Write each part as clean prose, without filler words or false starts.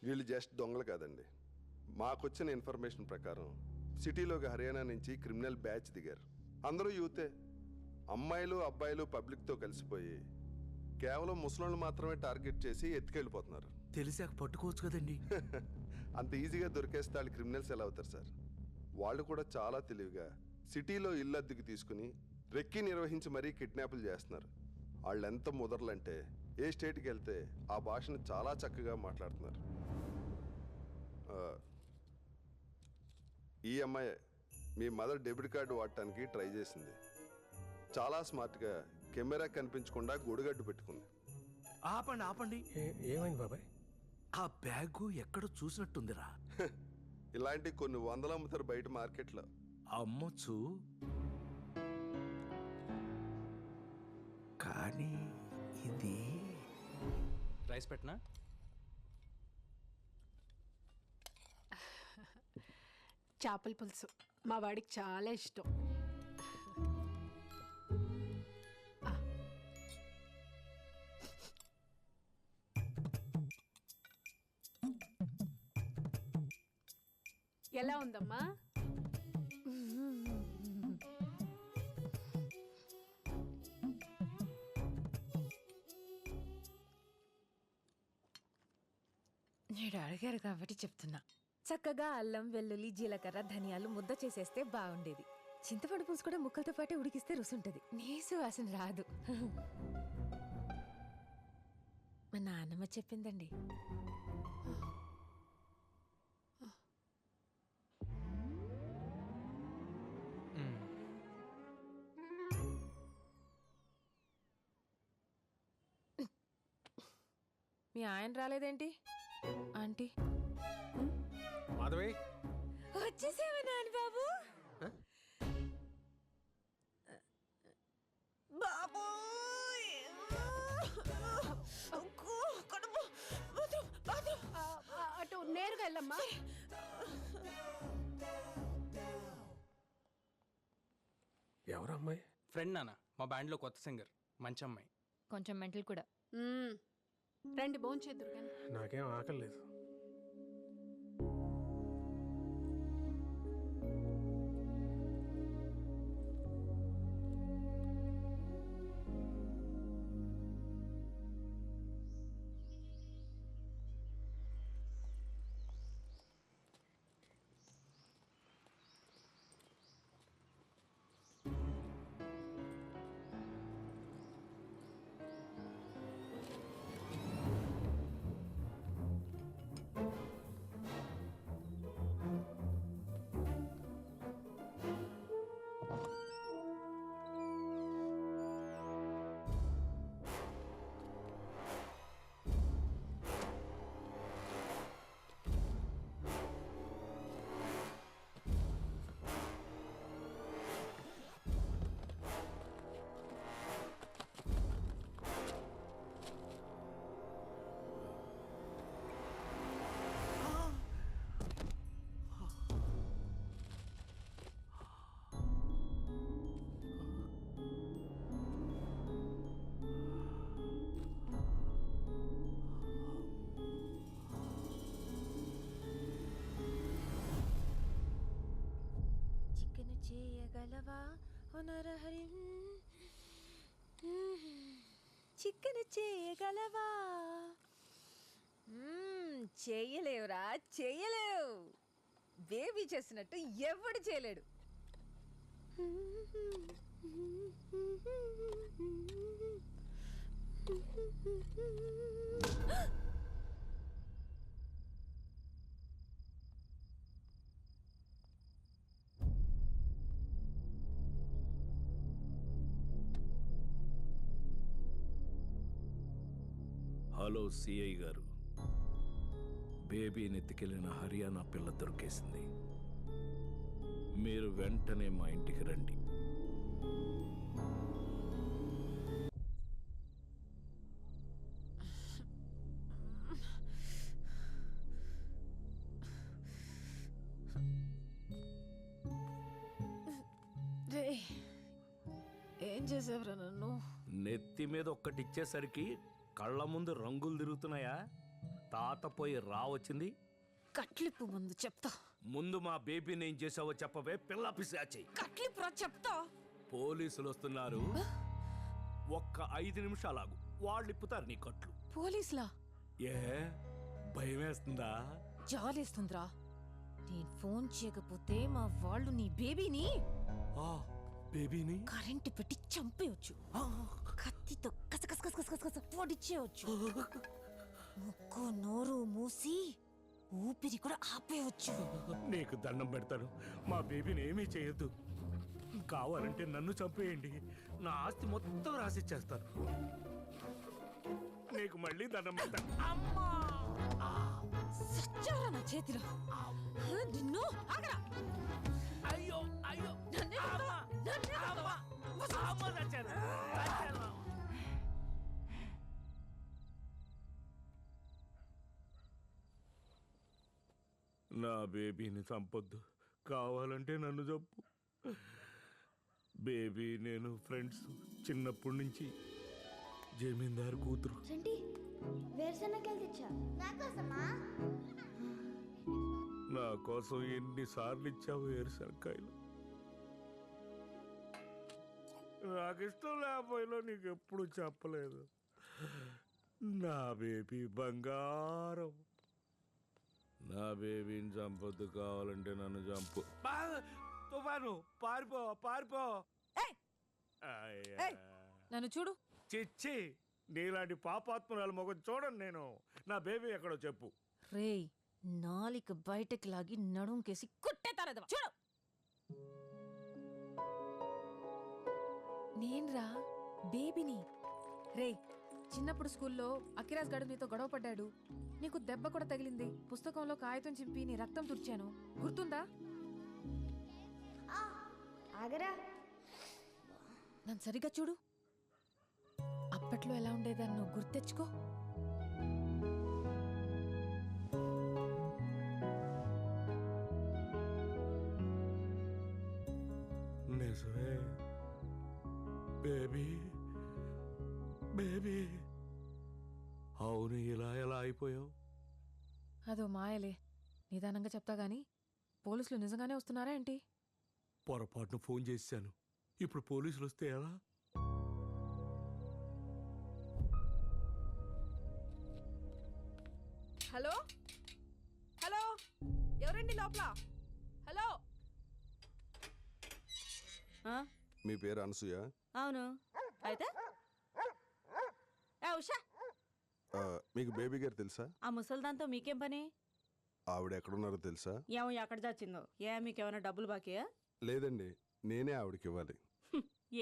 వీళ్ళు జస్ట్ దొంగలు కాదండి. మాకొచ్చిన ఇన్ఫర్మేషన్ ప్రకారం సిటీలోకి హర్యానా నుంచి క్రిమినల్ బ్యాచ్ దిగారు. అందరూ యూతే. అమ్మాయిలు అబ్బాయిలు పబ్లిక్తో కలిసిపోయి కేవలం ముసలోళ్ళు మాత్రమే టార్గెట్ చేసి ఎత్తుకెళ్ళిపోతున్నారు. తెలిసాక పట్టుకోవచ్చు కదండి. అంత ఈజీగా దొరికేస్తే వాళ్ళు క్రిమినల్స్ ఎలా అవుతారు సార్? వాళ్ళు కూడా చాలా తెలివిగా సిటీలో ఇల్లు అద్దెకి తీసుకుని రెక్కి నిర్వహించి మరీ కిడ్నాపులు చేస్తున్నారు. వాళ్ళు ఎంత ముదర్లంటే ఏ స్టేట్కి వెళ్తే ఆ భాషను చాలా చక్కగా మాట్లాడుతున్నారు. ఈ అమ్మాయి మీ మదర్ డెబిట్ కార్డు వాడటానికి ట్రై చేసింది. చాలా స్మార్ట్గా కెమెరా కనిపించకుండా గొడుగడ్డు పెట్టుకుంది. ఆపండి ఆపండి. ఏమైంది బాబాయ్? ఆ బ్యాగు ఎక్కడ చూసినట్టుందిరా. ఇలాంటి కొన్ని వందలు అమ్ముతారు బయట మార్కెట్లో. అమ్మొచ్చు, కానీ ఇది రైస్ పెట్టనా? చేపల పులుసు మా వాడికి చాలా ఇష్టం. ఎలా ఉందమ్మా? నేను అడిగారు కాబట్టి చెప్తున్నా. చక్కగా అల్లం వెల్లుల్లి జీలకర్ర ధనియాలు ముద్ద చేసేస్తే బాగుండేది. చింతపండు పులుసు కూడా ముక్కలతో పాటే ఉడికిస్తే రుసుంటది, నీసు వాసన రాదు. మా నాన్నమ్మ చెప్పిందండి. మీ ఆయన రాలేదేంటి ఆంటీ? మాధవి వచ్చేసేవా నాని బాబు? బాబు అటు నేరుగా వెళ్ళమ్మా. ఎవరు అమ్మాయి? ఫ్రెండ్ నాన్న, మా బ్యాండ్లో కొత్త సింగర్, మంచి అమ్మాయి. కొంచెం మెంటల్ కూడా. రండి భోంచేద్దురు కానీ. నాకేం ఆకలి లేదు. చేయగలవా నరహరి? చికెన్ చేయగలవా? చేయలేవురా, చేయలేవు. బేబీ చేసినట్టు ఎవడు చేయలేడు. హలో సిఐ గారు, బేబీని ఎత్తుకెళ్లిన హర్యానా పిల్ల దొరికేసింది. మీరు వెంటనే మా ఇంటికి రండి. ఏం చేసావురా నన్ను? నెత్తి మీద ఒక్కటిచ్చేసరికి కళ్ళ ముందు రంగులు తిరుగుతున్నాయా? తాత పోయి వచ్చింది. కట్లిప్పు ముందు చెప్తా. ముందు మా బేబీని ఏం చేసావో చెప్పవే పిల్ల పిశాచి. కట్లిప్పు రా చెప్తా. పోలీసులు వస్తున్నారు, ఒక్క 5 నిమిషాలాగు, వాళ్ళు ఇప్పుతారు నీ కట్లు. పోలీసులా? ఏ భయం వేస్తుందా? జాలేస్తుందిరా. నేను ఫోన్ చేయకపోతే మా వాళ్ళు నీ బేబీని బేబీని కరెంటు పెట్టి చంపేయచ్చు. కత్తితో కసకస పొడిచేయచ్చు. ముక్కు నోరు మూసి ఊపిరి కూడా ఆపేయచ్చు. నీకు దండం పెడతాను, మా బేబీని ఏమీ చేయొద్దు. కావాలంటే నన్ను చంపేయండి, నా ఆస్తి మొత్తం రాసిచ్చేస్తాను. నీకు మళ్ళీ దండం పెడతాను. సచ్చారా నా చేతిలో. నిన్ను ఆగరా. అయ్యో అయ్యో నా బేబీని చంపొద్దు, కావాలంటే నన్ను చంపు. బేబీ నేను ఫ్రెండ్స్ చిన్నప్పటి నుంచి. జమీందారు కూతురు. చంటి వేరుశనగలు తెచ్చా నాకోసమా? నా కోసం ఎన్నిసార్లు ఇచ్చావు వేరుశనక్కాయలు. నాకు ఇష్టం లేకపోయినా నీకు ఎప్పుడు చెప్పలేదు. నా బేబీ బంగారం. నా బేబీని చంపొద్దు, కావాలంటే నన్ను చంపు. తుఫాను పారిపో పారిపో. నన్ను చూడు. చిచ్చి, నీలాంటి పాపాత్మరాలు మొగం చూడండి నేను. నా బేబీ ఎక్కడో చెప్పు. రేయ్, నాలిక బయటకి లాగి నడుంకేసి కుట్టేతారదవా. చూడు. నేన్రా బేబీని. రేయ్, చిన్నప్పుడు స్కూల్లో అఖిరాజ్ గడు నీతో గొడవ పడ్డాడు. నీకు దెబ్బ కూడా తగిలింది. పుస్తకంలో కాగితం చింపి నీ రక్తం తుడిచాను, గుర్తుందా? ఆగరా. నన్ను సరిగ్గా చూడు. అప్పట్లో ఎలా ఉండేదాన్ని నువ్వు గుర్తెచ్చుకో. నిజమే బేబీ, బేబీ. అవును, ఇలా ఎలా అయిపోయావు? అదో మాయలే. నిదానంగా చెప్తా గాని పోలీసులు నిజంగానే వస్తున్నారా ఏంటి? పొరపాటును ఫోన్ చేశాను. ఇప్పుడు పోలీసులు వస్తే ఎలా? హలో హలో, ఎవరండి లోపల? హలో. మీ పేరు అనసూయ? అవును. అయితే ఉషా, మీకు బేబీ గారు తెలుసా? ఆ ముసల్దాంతో మీకేం పని? ఆవిడ ఎక్కడున్నారో తెలుసా? ఏమో ఎక్కడ చచ్చిందో. మీకేమైనా డబ్బులు బాకీయా? లేదండి, నేనే ఆవిడకి ఇవ్వాలి.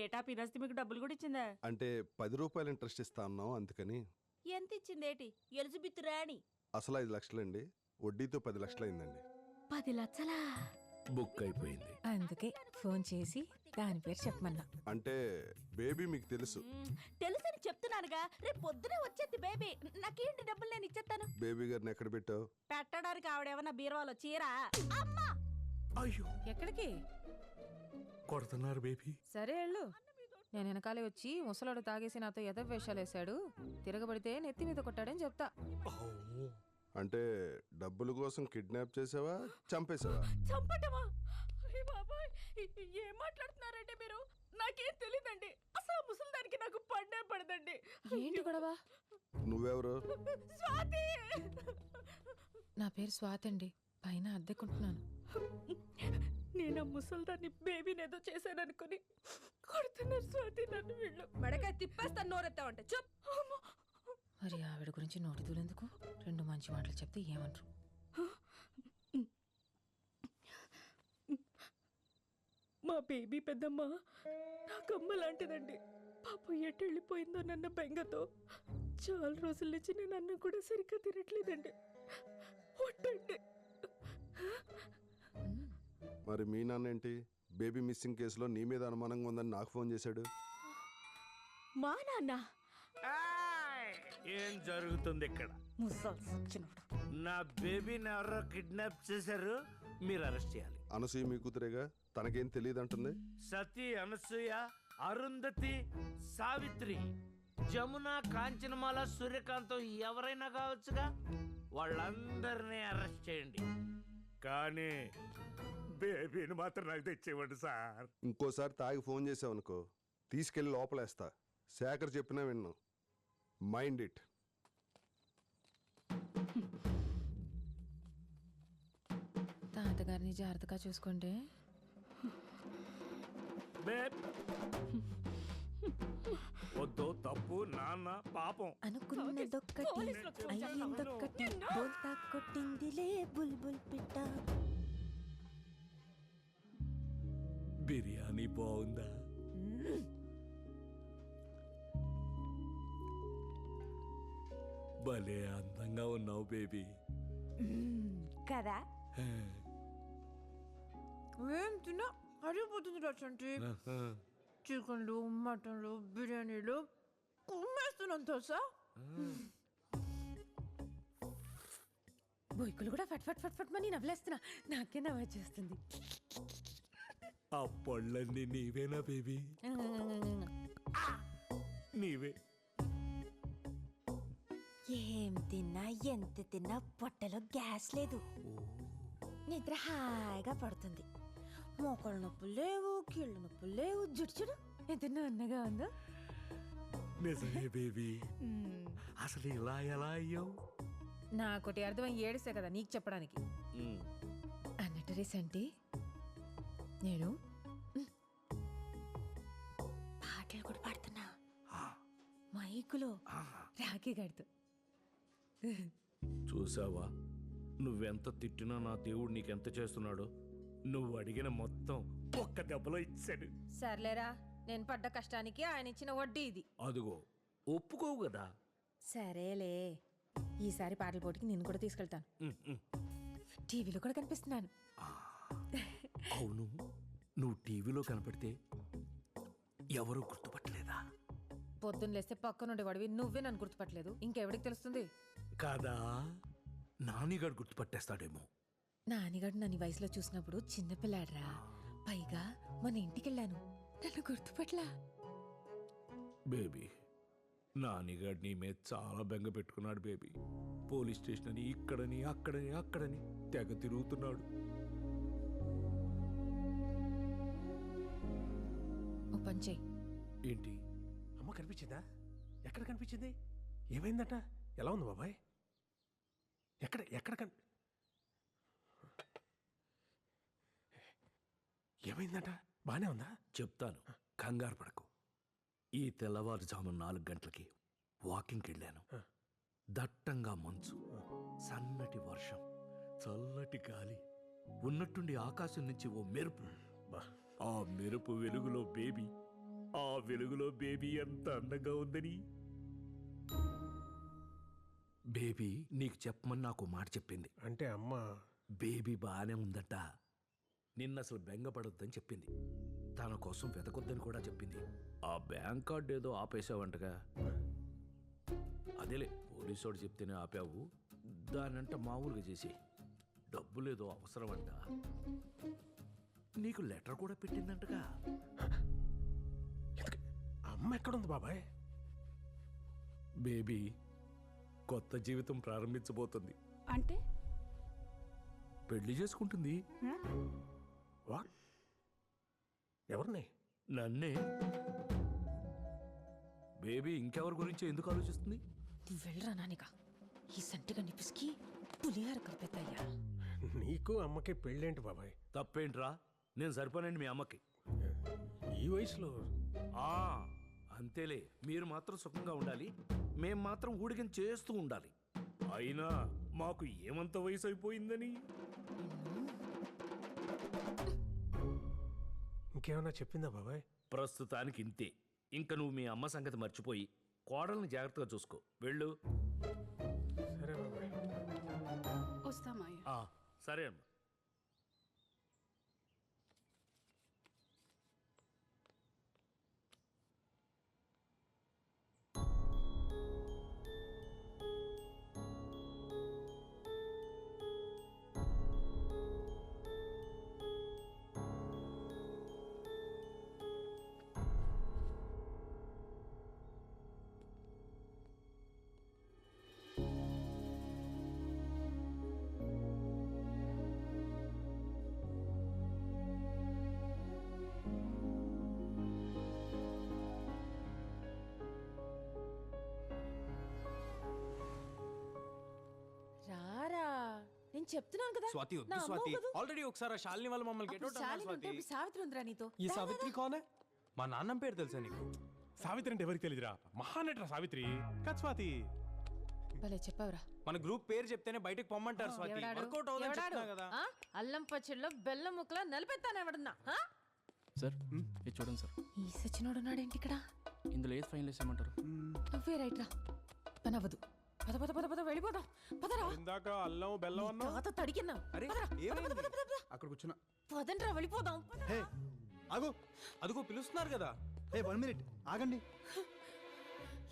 ఏటా పినస్తి మీకు డబ్బులు కూడా ఇచ్చిందా? అంటే 10 రూపాయలు ఇంట్రెస్ట్ ఇస్తా అన్నాం, అందుకని. ఎంత ఇచ్చిందేటి? ఎలిజబెత్ రాణి. అసలు 5 లక్షలండి, వడ్డీతో 10 లక్షలు అయిందండి. 10 లక్షలా? బుక్ అయిపోయింది. అందుకే ఫోన్ చేసి దాని పేరు చెప్పమన్నా. అంటే బేబీ మీకు తెలుసు? తెలుసని చెప్తున్నానుగా. రేపు పొద్దునే వచ్చేది బేబీ. నాకేంటి డబ్బులు నేను ఇచ్చేస్తాను. బేబీ గారిని ఎక్కడ పెట్టావు? పెట్టడానికి ఆవిడేమన్నా బీరువాలో చీరా? అమ్మా! అయ్యో, ఎక్కడికి? కొడుతున్నారు బేబీ. సరే వెళ్ళు. నేను వెనకాలే వచ్చి ముసలాడు తాగేసి నాతో ఎదవేషాలు వేశాడు, తిరగబడితే నెత్తి మీద కొట్టాడని చెప్తా. అంటే డబ్బుల కోసం కిడ్నాప్ చేసావా, చంపేసావా? చంపటమా? అయ్య బాబాయ్, ఏం మాట్లాడుతున్నారంటే మీరు? నాకేం తెలీదండి. అసలు ముసలిదానికి నాకు పడ్డే పడదండి. ఏంటి గొడవ? నువ్వెవరు? స్వాతి! నా పేరు స్వాతి అండి, పైన అద్దెకుంటున్నాను. నేను ఆ ముసల్దాన్ని బేబీనేదో చేశాననుకుని కొడుతున్నారు స్వాతి నన్ను వీళ్ళు. మెడకాయ తిప్పేస్తాను నోరెత్తావంటే. చెప్. మరి ఆవిడ గురించి నోటి దూలెందుకు? 2 మంచి మాటలు చెప్తే ఏమంటారు? మా బేబీ పెద్దమ్మ నాకమ్మ లాంటిదండి. పాపం ఎటు వెళ్ళిపోయిందో నన్న బెంగతో చాలా రోజుల నుంచి నేను అన్నం కూడా సరిగ్గా తినట్లేదండి. ఒట్టండి. మరి మీ నాన్న ఏంటి బేబీ మిస్సింగ్ కేసులో నీ మీద అనుమానంగా ఉందని నాకు ఫోన్ చేశాడు? మా నాన్న ఏం జరుగుతుంది ఇక్కడ? నా బేబీని ఎవరో కిడ్నాప్ చేశారు, మీరు అరెస్ట్ చేయాలి. అనసూయ మీ కూతురేగా, తనకేం తెలియదు అంటుంది. సతీ, అనసూయ, అరుంధతి, సావిత్రి, జమున, కాంచనమాల, సూర్యకాంతం ఎవరైనా కావచ్చుగా. వాళ్ళందరినీ అరెస్ట్ చేయండి, కానీ బేబీని మాత్రం నాకు తెచ్చేవాడు సార్. ఇంకోసారి తాగి ఫోన్ చేసావనుకో తీసుకెళ్ళి లోపలేస్తా. శేఖర్ చెప్పినా విన్ను. Mind it. తాతగారిని జాగ్రత్తగా చూసుకోండి. బేబ్ వద్దు, తప్పు నాన్న పాపం. అనుకున్నదొక్కటి అయ్యిందొక్కటి బోల్తా కొట్టిందిలే బుల్బుల్ పిట్ట. బిర్యానీ బాగుందా? భలే అందంగా ఉన్నావు బేబీ. కదా ఏం తిన్నా అడిగిపోతుంది రచంటి. చికెన్లు, మటన్లు, బిర్యానీలు కుమ్మేస్తున్నాను తెలుసా. బొయ్కులు కూడా ఫట్ ఫట్ ఫట్ ఫట్ మని నవ్వులేస్తున్నా. నాకే నవ్వు వచ్చేస్తుంది. ఆ పళ్ళన్నీ నీవేనా బేబీ? నీవే. ఏం తిన్నా ఎంత తిన్నా పొట్టలో గ్యాస్ లేదు. నిద్ర హాయిగా పడుతుంది. మోకాళ్ళ నొప్పులు లేవు, కీళ్ళ నొప్పులు లేవు. జుట్టు చూడు ఎంత అన్నగా ఉందో. నిజమే బేబీ. అసలు ఇలా ఎలా అయ్యావు? నాకోటి అర్థమై ఏడిసే కదా నీకు చెప్పడానికి. అన్నట్టు రీసెంట్ నేను పాటలు కూడా పాడుతున్నా మైకులో రాఖీ గడుతూ. చూసావా, నువ్వెంత తిట్టినా నా దేవుడు నీకెంత చేస్తున్నాడో. నువ్వు అడిగిన మొత్తం ఒక్క దెబ్బలో ఇచ్చాడు. సర్లేరా, నేను పడ్డ కష్టానికి ఆయన ఇచ్చిన వడ్డీ ఇది. అదిగో ఒప్పుకోవు కదా. సరేలే, ఈసారి పాటల పోటీకి నేను కూడా తీసుకెళ్తాను. టీవీలో కూడా కనిపిస్తున్నాను. అవును, నువ్వు టీవీలో కనపడితే ఎవరు గుర్తుపట్టలేదా? పొద్దున్న లేస్తే పక్కనుండే వాడివి నువ్వే నన్ను గుర్తుపట్టలేదు, ఇంకెవడికి తెలుస్తుంది? కాదా, నానిగాడు గుర్తుపట్టేస్తాడేమో. నానిగాడు నన్ను వయసులో చూసినప్పుడు చిన్నపిల్లాడ్రా. పైగా మన ఇంటికెళ్ళాను, నన్ను గుర్తుపట్లా. బేబీ, నానిగాడు నీ మీద చాలా బెంగ పెట్టుకున్నాడు బేబీ. పోలీస్ స్టేషన్ అని ఇక్కడని అక్కడని అక్కడని తెగ తిరుగుతున్నాడు. ఓ పని చెయ్యి. ఏంటి? అమ్మ కనిపించిందా? ఎక్కడ కనిపించింది? ఏమైందట? ఎలా ఉంది బాబాయ్? ఎక్కడ ఎక్కడ ఏమైందట? బానే ఉందా? చెప్తాను, కంగారు పడకు. ఈ తెల్లవారుజాము 4 గంటలకి వాకింగ్కి వెళ్ళాను. దట్టంగా మంచు, సన్నటి వర్షం, చల్లటి గాలి, ఉన్నట్టుండి ఆకాశం నుంచి ఓ మెరుపు. ఆ మెరుపు వెలుగులో బేబీ, ఆ వెలుగులో బేబీ ఎంత అందంగా ఉందని. బేబీ నీకు చెప్పమని నాకు మాట చెప్పింది. అంటే అమ్మ బేబీ బాగానే ఉందట. నిన్న అసలు బెంగపడొద్దని చెప్పింది. తన కోసం వెతకొద్దని కూడా చెప్పింది. ఆ బ్యాంక్ కార్డు ఏదో ఆపేసావంటగా. అదేలే, పోలీసోడు చెప్తేనే ఆపావు. దానంట మామూలుగా చేసి డబ్బులేదో అవసరం అంట. నీకు లెటర్ కూడా పెట్టిందంటగా. అమ్మ ఎక్కడుంది బాబాయ్? బేబీ కొత్త జీవితం ప్రారంభించబోతుంది. అంటే పెళ్లి చేసుకుంటుంది. వాట్? ఎవరిని? నన్నే. బేబీ ఇంకెవరి గురించి ఎందుకు ఆలోచిస్తుంది? నువ్వు వెళ్ళరా నానిగా, ఈ సంటిగా నిపిసికి పులిహార కలిపేద్దయ్యా. నీకు అమ్మకి పెళ్ళేంటి బాబాయ్? తప్పేంట్రా, నేను సరిపోనండి మీ అమ్మకి. ఈ వయసులో ఆ అంతేలే, మీరు మాత్రం సుఖంగా ఉండాలి, మేం మాత్రం ఊడిగం చేస్తూ ఉండాలి. అయినా మాకు ఏమంత వయసు అయిపోయిందని. ఇంకేమన్నా చెప్పిందా బాబాయ్? ప్రస్తుతానికి ఇంతే. ఇంకా నువ్వు మీ అమ్మ సంగతి మర్చిపోయి కోడల్ని జాగ్రత్తగా చూసుకో. వెళ్ళు. సరే బాబాయ్. వస్తామయ్యా. సరే అమ్మ. నేను చెప్తున్నాను కదా స్వాతి నా వద్దు అమ్మ స్వాతి కదూ. ఆల్రెడీ ఒకసారి ఆ శాలిని వాళ్ళు మమ్మల్ని గెట్ అప్పుడు అవుట్ అన్నారు శాలిని ఉంటే స్వాతి ఇప్పుడు సావిత్రి ఉందిరా నీతో ఈ సావిత్రి కోనే మా నాన్నం పేరు తెలుసా నీకు సావిత్రి అంటే ఎవరికి తెలియదురా మహానటరా సావిత్రి కత్ స్వాతి భలే చెప్పావురా మన గ్రూప్ పేరు చెప్తేనే బయటకు పొమ్మంటారు స్వాతి ఎవడాడు? వర్కౌట్ అవుదని ఎవడాడు? చెప్తున్నా కదా ఆ? అల్లం పచ్చడిలో బెల్లం ముక్కలా నలిపెత్తాను ఎవడన్నా ఆ? సార్ ఇది చూడండి సార్ ఈ సచ్చినోడు ఉన్నాడేంటి ఇక్కడ ఇందులో ఏది ఫైనల్ వేసేయమంటారు నువ్వే రైట్ రా పని అవ్వదు పద పద పద పద వెళ్ళిపోదాం పదరా ఇందాక అల్లం బెల్లం అన్నా తాత తడికిన్నా అరే పదరా, పద, ఏమైంది? పద, పద, పద, పద. అక్కడ కూర్చున్నా. పదండ్రా వెళ్ళిపోదాం పద. హే ఆగు. అదిగో పిలుస్తున్నారు కదా హే 1 మినిట్ ఆగండి.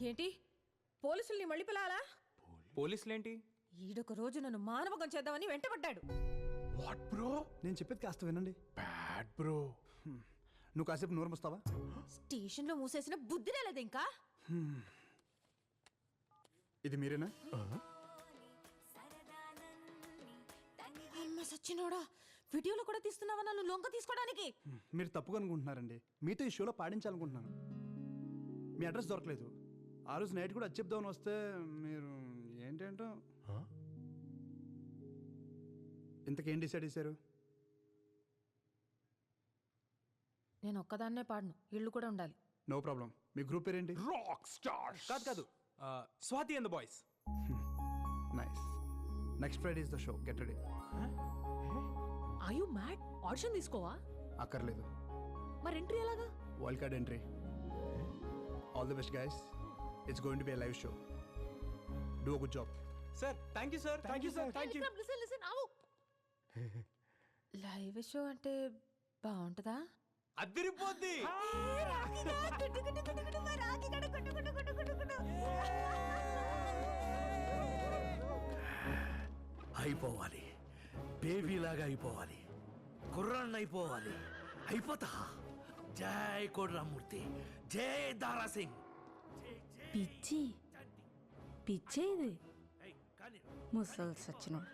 ఏంటి పోలీసుల్ని మళ్ళీ పిలాలా పోలీసులేంటి ఈడొక రోజు నన్ను మానవకం చేద్దామని వెంటబడ్డాడు వాట్ బ్రో నేను చెప్పేది కాస్త వినండి. బ్యాడ్ బ్రో నువ్వు కాసేపు నోరు మూస్తావా? స్టేషన్ లో మూసేసిన బుద్ధి రాలేదు ఇంకా ఇది మీరేనా? అమ్మ సచ్చినోడా వీడియోలో కూడా తీస్తున్నావా నన్ను లొంగ తీసుకోవడానికి మీరు తప్పుగా అనుకుంటున్నారండి. మీతో ఈ షోలో పాడించాలనుకుంటున్నాను. మీ అడ్రస్ దొరకలేదు. ఆ రోజు నైట్ కూడా అది చెప్దామని వస్తే మీరు ఏంటేంటో. ఇంతకేం డిసైడ్ చేశారు? నేను ఒక్కదాన్నే పాడను ఇళ్ళు కూడా ఉండాలి నో ప్రాబ్లం. మీ గ్రూప్ పేరేంటి? రాక్ స్టార్ కాదు కాదు Swathi and the boys nice. Next Friday is the show. Get ready. I you mad audition తీసుకోవా అక్కర్లేదు. మరి ఎంట్రీ ఎలాగా wild card entry. All the best guys. It's going to be a live show. Do a good job. Sir thank you sir thank you sir thank you listen listen ఆవు live show అంటే బాగుంటుందా అదిరిపోద్ది అయిపోవాలి బేబీలాగా అయిపోవాలి కుర్రాన్ని అయిపోవాలి అయిపోతా జై కోడ్రామూర్తి జై దారా సింగ్ పిచ్చి పిచ్చే ఇది ఏయ్, కానీ ముసలి సచ్చినోడు